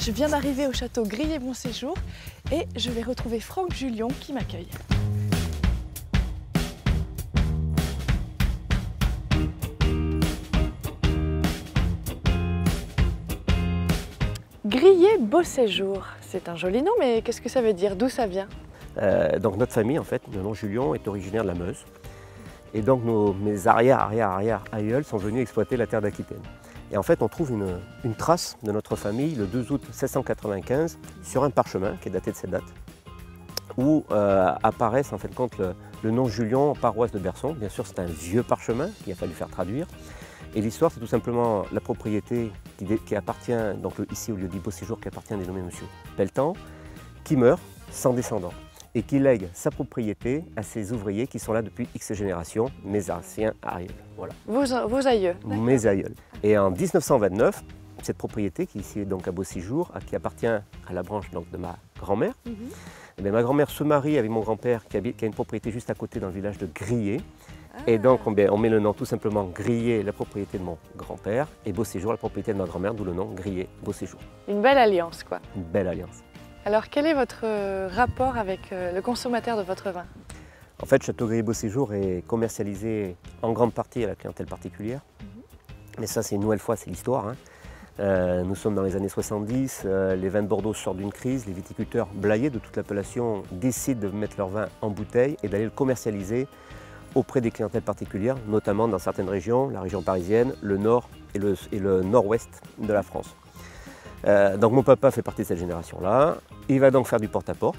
je viens d'arriver au château Grillé-Bonséjour et je vais retrouver Franck Julion qui m'accueille. Grillé-Bonséjour, c'est un joli nom, mais qu'est-ce que ça veut dire? D'où ça vient? Donc notre famille, en fait, le nom Julion est originaire de la Meuse. Et donc mes arrière-arrière-arrière-aïeuls sont venus exploiter la terre d'Aquitaine. Et en fait, on trouve une trace de notre famille le 2 août 1695 sur un parchemin qui est daté de cette date, où apparaissent en fait compte le nom Julion, paroisse de Berson. Bien sûr, c'est un vieux parchemin qu'il a fallu faire traduire. Et l'histoire, c'est tout simplement la propriété qui appartient, donc ici au lieu dit Beauséjour, qui appartient à un dénommé Monsieur Pelletan, qui meurt sans descendant et qui lègue sa propriété à ses ouvriers qui sont là depuis X générations, mes anciens aïeuls. Voilà. Vos aïeux? Mes aïeuls. Et en 1929, cette propriété qui ici est donc à Beauséjour, qui appartient à la branche donc, de ma grand-mère, eh bien, ma grand-mère se marie avec mon grand-père qui a une propriété juste à côté dans le village de Grillé. Et donc on met le nom tout simplement Grillé, la propriété de mon grand-père, et Beauséjour, la propriété de ma grand-mère, d'où le nom Grillé-Beauséjour. Une belle alliance, quoi. Une belle alliance. Alors quel est votre rapport avec le consommateur de votre vin? En fait, Château Grillé-Beauséjour est commercialisé en grande partie à la clientèle particulière. Mais ça, c'est une nouvelle fois, c'est l'histoire. Hein. Nous sommes dans les années 70, les vins de Bordeaux sortent d'une crise, les viticulteurs blayés de toute l'appellation décident de mettre leur vin en bouteille et d'aller le commercialiser auprès des clientèles particulières, notamment dans certaines régions, la région parisienne, le nord et le nord-ouest de la France. Donc mon papa fait partie de cette génération-là, il va donc faire du porte-à-porte,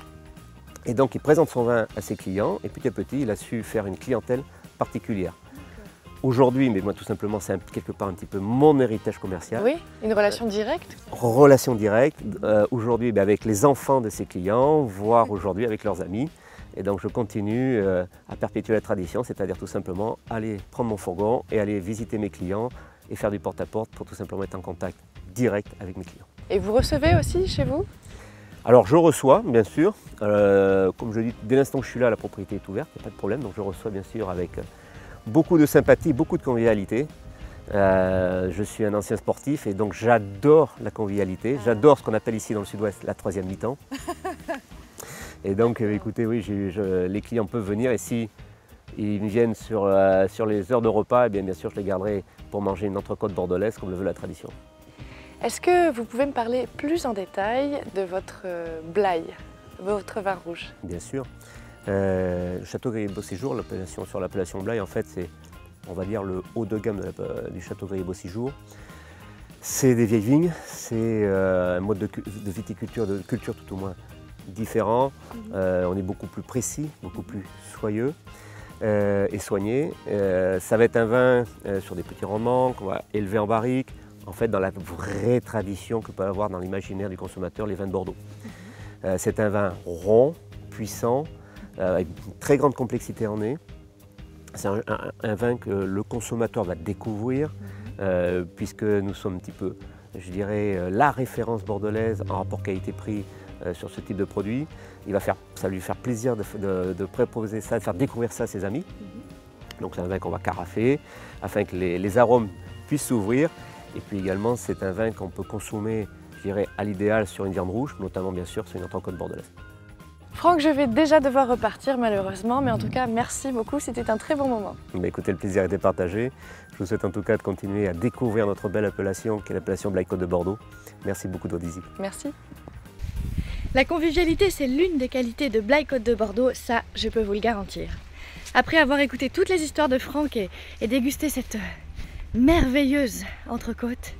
et donc il présente son vin à ses clients, et petit à petit il a su faire une clientèle particulière. Aujourd'hui, mais moi tout simplement c'est quelque part un petit peu mon héritage commercial. Oui, une relation directe? Relation directe, aujourd'hui avec les enfants de ses clients, voire aujourd'hui avec leurs amis. Et donc je continue à perpétuer la tradition, c'est-à-dire tout simplement aller prendre mon fourgon et aller visiter mes clients et faire du porte-à-porte pour tout simplement être en contact direct avec mes clients. Et vous recevez aussi chez vous? Alors je reçois, bien sûr. Comme je dis, dès l'instant où je suis là, la propriété est ouverte, il n'y a pas de problème. Donc je reçois bien sûr avec beaucoup de sympathie, beaucoup de convivialité. Je suis un ancien sportif et donc j'adore la convivialité. J'adore ce qu'on appelle ici dans le sud-ouest la troisième mi-temps. Et donc écoutez, oui, les clients peuvent venir et si ils viennent sur les heures de repas, eh bien sûr je les garderai pour manger une entrecôte bordelaise comme le veut la tradition. Est-ce que vous pouvez me parler plus en détail de votre Blaye, votre vin rouge? Bien sûr. Le Château Grillé-Beauséjour, sur l'appellation Blaye, en fait, c'est, on va dire, le haut de gamme du Château Grillé-Beauséjour. C'est des vieilles vignes, c'est un mode de viticulture, de culture tout au moins différent. On est beaucoup plus précis, beaucoup plus soyeux et soigné. Ça va être un vin sur des petits rendements qu'on va élever en barrique, en fait dans la vraie tradition que peut avoir dans l'imaginaire du consommateur les vins de Bordeaux. C'est un vin rond, puissant, avec une très grande complexité en nez. C'est un vin que le consommateur va découvrir puisque nous sommes un petit peu, je dirais, la référence bordelaise en rapport qualité-prix sur ce type de produit. Ça va lui faire plaisir de proposer ça, de faire découvrir ça à ses amis. Donc c'est un vin qu'on va carafer afin que les arômes puissent s'ouvrir. Et puis également c'est un vin qu'on peut consommer, je dirais, à l'idéal sur une viande rouge, notamment bien sûr sur une entrecôte bordelaise. Franck, je vais déjà devoir repartir malheureusement, mais en tout cas merci beaucoup, c'était un très bon moment. Écoutez, le plaisir était partagé. Je vous souhaite en tout cas de continuer à découvrir notre belle appellation qui est l'appellation Blaye-Côte de Bordeaux. Merci beaucoup de votre visite. Merci. La convivialité, c'est l'une des qualités de Blaye-Côte de Bordeaux, ça je peux vous le garantir. Après avoir écouté toutes les histoires de Franck et dégusté cette merveilleuse entrecôte,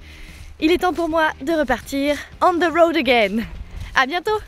il est temps pour moi de repartir on the road again. À bientôt!